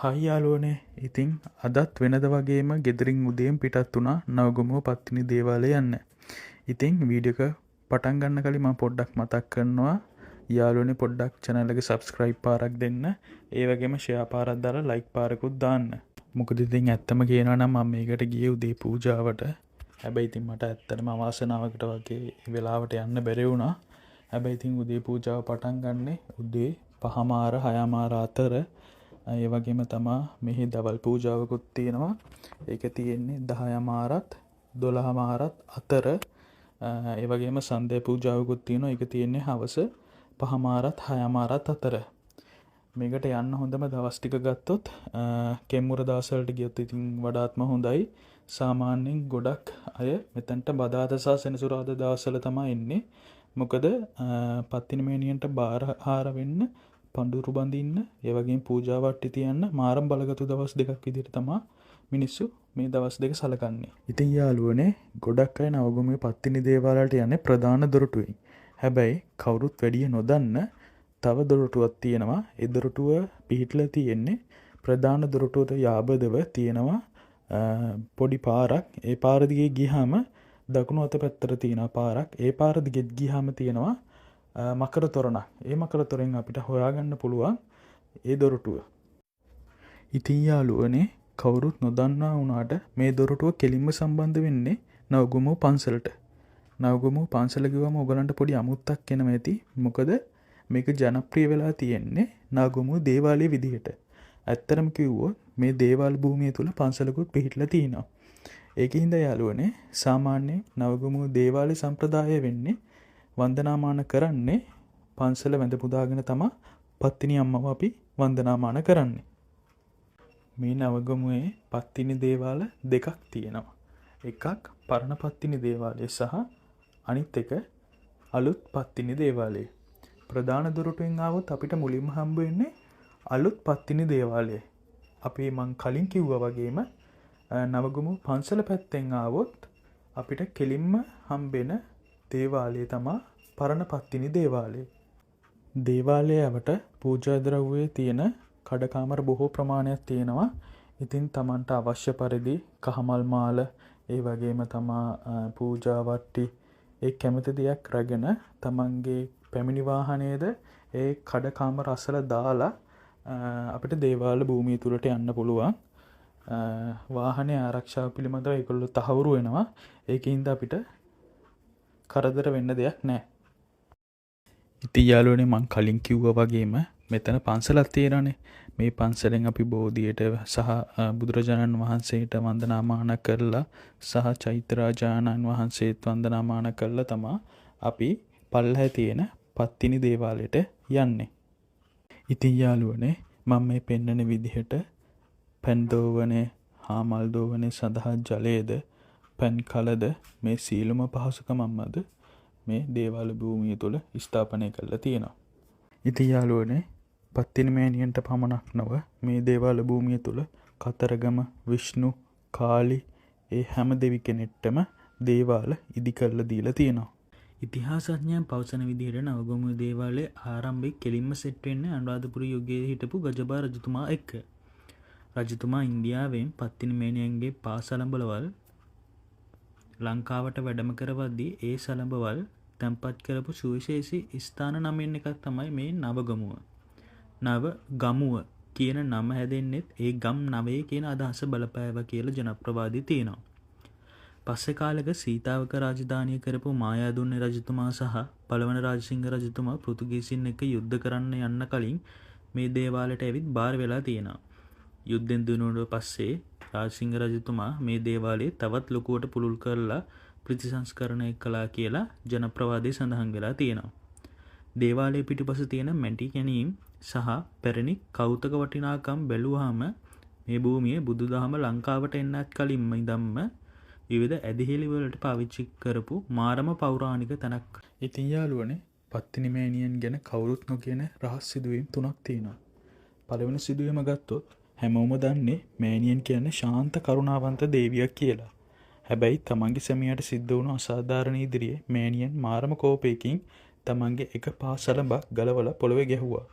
හයි යාළුවනේ. ඉතින් අදත් වෙනද වගේම ගෙදරින් උදේම පිටත් වුණා නවගමුව පත්තිනි දේවාලය යන්න. ඉතින් වීඩියෝ එක පටන් ගන්න කලින් මම පොඩ්ඩක් මතක් කරනවා යාළුවනේ පොඩ්ඩක් channel එක subscribe පාරක් දෙන්න. ඒ වගේම share පාරක් දාලා like පාරකුත් දාන්න. මොකද ඉතින් ඇත්තම කියනවා නම් මම මේකට ගියේ උදේ පූජාවට. හැබැයි ඉතින් මට ඇත්තටම අවාසනාවකට වගේ වෙලාවට යන්න බැරි වුණා. හැබැයි ඉතින් උදේ පූජාව පටන් ගන්නේ උදේ 5:00 අතර. ඒ වගේම තමා මෙහි දවල් පූජාවකුත් තියෙනවා. ඒක තියෙන්නේ 10:00 12:00 අතර. ඒ වගේම සන්ධ්‍යා පූජාවකුත් තියෙනවා. ඒක තියෙන්නේ හවස 5:00 6:00 අතර. මේකට යන්න හොඳම දවස් ටික ගත්තොත් කෙම්මුර දවස්වලට ගියොත් ඉතින් වඩාත්ම හොඳයි. සාමාන්‍යයෙන් ගොඩක් අය මෙතනට බදාදා සහ සෙනසුරාදා දවස්වල තමයි එන්නේ. මොකද පත්තිනි මෑණියන්ට බාරහාර වෙන්න, පඳුරු බඳින්න, ඒ වගේම පූජා වට්ටි තියන්න මාරම් බලගතු දවස් දෙකක් විදිහට තමයි මිනිස්සු මේ දවස් දෙක සලකන්නේ. ඉතින් යාළුවනේ ගොඩක් අය නවගමුවේ පත්තිනි දේවාලයට යන්නේ ප්‍රධාන දොරටුවෙන්. හැබැයි කවුරුත් වැඩිය නොදන්න තව දොරටුවක් තියෙනවා. ඒ දොරටුව පිහිටලා තියෙන්නේ ප්‍රධාන දොරටුවට යාබදව තියෙනවා පොඩි පාරක්. ඒ පාර දිගේ ගියාම දකුණු අත පැත්තට තියෙන පාරක්. ඒ පාර දිගේ ගියාම තියෙනවා මකර තොරණක්. ඒ මකර තොරෙන් අපිට හොයාගන්න පුළුවන් ඒ දොරටුව. ඉතින් යාළුවනේ කවුරුත් නොදන්නා වුණාට මේ දොරටුව කෙලින්ම සම්බන්ධ වෙන්නේ නවගමුව පන්සලට. නවගමුව පන්සල කිව්වම ඔයගලන්ට පොඩි අමුත්තක් එනවා ඇති. මොකද මේක ජනප්‍රිය වෙලා තියෙන්නේ නවගමුව දේවාලයේ විදිහට. ඇත්තටම කිව්වොත් මේ දේවාල භූමිය තුල පන්සලකුත් පිහිටලා තියෙනවා. ඒකින්ද යාළුවනේ සාමාන්‍යයෙන් නවගමුව දේවාලේ සම්ප්‍රදාය වෙන්නේ වන්දනාමාන කරන්නේ පන්සල වැඳ පුදාගෙන තමයි පත්තිනි අම්මව අපි වන්දනාමාන කරන්නේ. මේ නවගමුවේ පත්තිනි දේවාල දෙකක් තියෙනවා. එකක් පරණ පත්තිනි දේවාලය සහ අනිත් එක අලුත් පත්තිනි දේවාලය. ප්‍රධාන දොරටුවෙන් ආවොත් අපිට මුලින්ම හම්බ වෙන්නේ අලුත් පත්තිනි දේවාලය. අපි මං කලින් කිව්වා වගේම නවගමුව පන්සල පැත්තෙන් ආවොත් අපිට කෙලින්ම හම්බෙන දේවාලය තමා පරණ පත්තිනි දේවාලය. දේවාලයට පූජා ද්‍රව්‍යයේ තියෙන කඩකාමර බොහෝ ප්‍රමාණයක් තියෙනවා. ඉතින් තමන්ට අවශ්‍ය පරිදි කහමල් මාල, ඒ වගේම තමා පූජා වට්ටි, ඒ කැමති දෙයක් රැගෙන තමන්ගේ පැමිණි වාහනයේද ඒ කඩකාමර අසල දාලා අපිට දේවාල භූමිය තුලට යන්න පුළුවන්. වාහනේ ආරක්ෂාව පිළිබඳව ඒගොල්ලෝ තහවුරු වෙනවා. ඒකින්ද අපිට කරදර වෙන්න දෙයක් නැහැ. ඉතින් යාළුවනේ මං කලින් කිව්වා වගේම මෙතන පන්සලක් තියෙනවානේ. මේ පන්සලෙන් අපි බෝධියට සහ බුදුරජාණන් වහන්සේට වන්දනාමාන කරලා සහ චෛත්‍යරාජාණන් වහන්සේත් වන්දනාමාන කරලා තමයි අපි පල්ලෙහා තියෙන පත්තිනි දේවාලයට යන්නේ. ඉතින් යාළුවනේ මම මේ පෙන්වන විදිහට පෙන් දෝවනේ, හාමල් දෝවනේ සඳහා ජලයේද, පෙන් කලද මේ සීලම පහසුකමක්මද මේ දේවාල භූමිය තුල ස්ථාපනය කරලා තියෙනවා. ඉතින් යාළුවනේ පත්තිනි මෑණියන්ට පමණක් නොව මේ දේවාල භූමිය තුල කතරගම, විෂ්ණු, කාලි ඒ හැම දෙවි කෙනෙක්ටම දේවාල ඉදි කරලා දීලා තියෙනවා. ඉතිහාසඥයන් පවසන විදිහට නවගමුව දේවාලයේ ආරම්භයේ කෙලින්ම සෙට් වෙන්නේ අනුරාධපුර යුගයේ හිටපු ගජබා රජතුමා එක්ක. රජතුමා ඉන්දියාවෙන් පත්තිනි මෑණියන්ගේ පාසලඹවල් ලංකාවට වැඩම කරවද්දී ඒ සලඹවල් තැන්පත් කරපු සුවිශේෂී ස්ථාන නමින් එකක් තමයි මේ නවගමුව. නවගමුව කියන නම හැදෙන්නෙත් ඒ ගම් නවයේ කියන අදහස බලපෑවා කියලා ජනප්‍රවාදී තියෙනවා. පස්සේ කාලෙක සීතාවක රාජධානිය කරපු මායාදුන්නේ රජතුමා සහ පළවන රාජසිංහ රජතුමා පෘතුගීසින් එක්ක යුද්ධ කරන්න යන්න කලින් මේ දේවාලයට ඇවිත් බාර වෙලා තියෙනවා. යුද්ධෙන් දිනුනට පස්සේ රාජසිංහ රජතුමා මේ දේවාලයේ තවත් ලොකුවට පුළුල් කරලා ප්‍රතිසංස්කරණය කළා කියලා ජනප්‍රවාදයේ සඳහන් වෙලා තියෙනවා. දේවාලයේ පිටුපස තියෙන මැටි කැණීම් සහ පැරණි කෞතුක වටිනාකම් බැලුවාම මේ භූමියේ බුදුදහම ලංකාවට එන්නත් කලින්ම ඉඳන්ම විවිධ ඇදහිලි වලට පාවිච්චි කරපු මාරම පෞරාණික තැනක්. ඉතින් යාළුවනේ පත්තිනි මෑණියන් ගැන කවුරුත් නොකියන රහස් සිදුවීම් 3ක් තියෙනවා. පළවෙනි සිදුවීම ගත්තොත් හැමෝම දන්නේ මෑණියන් කියන්නේ ශාන්ත කරුණාවන්ත දේවියක් කියලා. හැබැයි තමන්ගේ සැමියාට සිද්ධ වුණු අසාධාරණ ඉදිරියේ මෑණියන් මාරම කෝපයකින් තමන්ගේ එක පාසලඹක් ගලවලා පොළවේ ගැහුවා.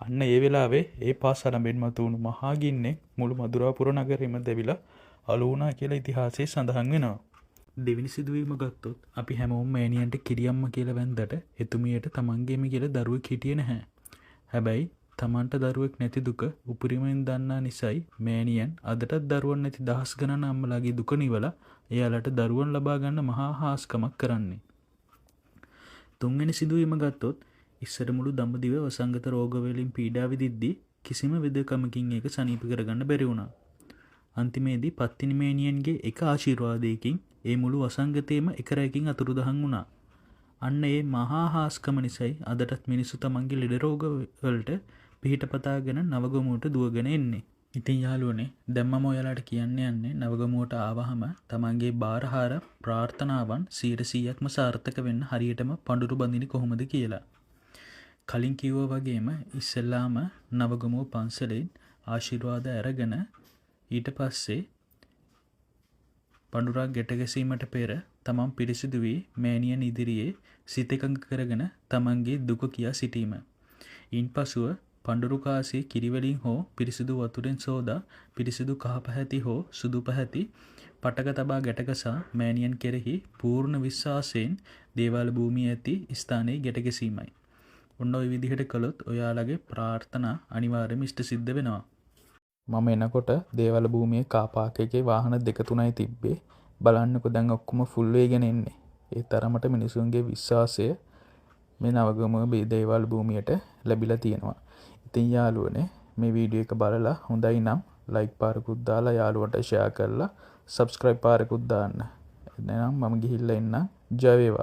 අන්න ඒ වෙලාවේ ඒ පාසලඹෙන් මතුවුණු මහාගින්නෙක් මුළු මදුරාපුර නගරෙම දැවිලා අලු වුණා කියලා ඉතිහාසයේ සඳහන් වෙනවා. දෙවෙනි සිදුවීම ගත්තොත් අපි හැමෝම මෑණියන්ට කිරියම්ම කියලා වැන්දට එතුමියට තමන්ගේම කියලා දරුවෙක් හිටියේ නැහැ. හැබැයි තමන්ට දරුවෙක් නැති දුක උපරිමයෙන් දන්නා නිසායි මෑණියන් අදටත් දරුවන් නැති දහස් ගණන් අම්මලාගේ දුක නිවලා එයාලට දරුවන් ලබා ගන්න මහා හාස්කමක් කරන්නේ. තුන්වෙනි සිදුවීම ගත්තොත් ඉස්සර මුළු දඹදිව වසංගත රෝග වලින් පීඩා විඳිද්දී කිසිම වෙදකමකින් ඒක සනීප කරගන්න බැරි වුණා. අන්තිමේදී පත්තිනි මෑණියන්ගේ එක ආශිර්වාදයකින් ඒ මුළු වසංගතේම එක රැයකින් අතුරුදහන් වුණා. අන්න ඒ මහා හාස්කම නිසායි අදටත් මිනිස්සු තමන්ගේ ලෙඩ රෝග වලට පිහිට පතාගෙන නවගමුවට දුවගෙන එන්නේ. ඉතින් යාළුවනේ දැන් මම ඔයාලට කියන්න යන්නේ නවගමුවට ආවහම තමන්ගේ බාරහාර ප්‍රාර්ථනාවන් 100%ක්ම සාර්ථක වෙන්න හරියටම පඳුරු බඳින්නේ කොහොමද කියලා. කලින් කිව්වා වගේම ඉස්සෙල්ලාම නවගමුව පන්සලෙන් ආශිර්වාද අරගෙන ඊට පස්සේ පඳුරක් ගැට ගැසීමට පෙර තමන් පිරිසිදු වී මෑණියන් ඉදිරියේ සිත එකඟ කරගෙන තමන්ගේ දුක කියා සිටීම. ඉන්පසුව පඳුරු කාසිය කිරිවලින් හෝ පිරිසිදු වතුරෙන් සෝදා පිරිසිදු කහ පැහැති හෝ සුදු පැහැති පටක තබා ගැටගසා මෑණියන් කෙරෙහි පූර්ණ විශ්වාසයෙන් දේවාල භූමියේ ඇති ස්ථානයේ ගැට ගැසීමයි. ඔන්න ඔය විදිහට කළොත් ඔයාලගේ ප්‍රාර්ථනා අනිවාර්යයෙන්ම ඉෂ්ට සිද්ධ වෙනවා. මම එනකොට දේවල භූමියේ කාර් පාක් එකේ වාහන 2-3යි තිබ්බේ. බලන්නකො දැන් ඔක්කොම ෆුල් වෙගෙන එන්නේ. ඒ තරමට මිනිසුන්ගේ විශ්වාසය මේ නවගමුව දේවල් භූමියට ලැබිලා තියෙනවා. ඉතින් යාළුවනේ මේ වීඩියෝ එක බලලා හොඳයි නම් ලයික් පාරකුත් දාලා යාළුවන්ට ෂෙයා කරලා සබ්ස්ක්‍රයිබ් පාරකුත් දාන්න. එහෙනම් මම ගිහිල්ලා එන්නම්. ජය වේවා.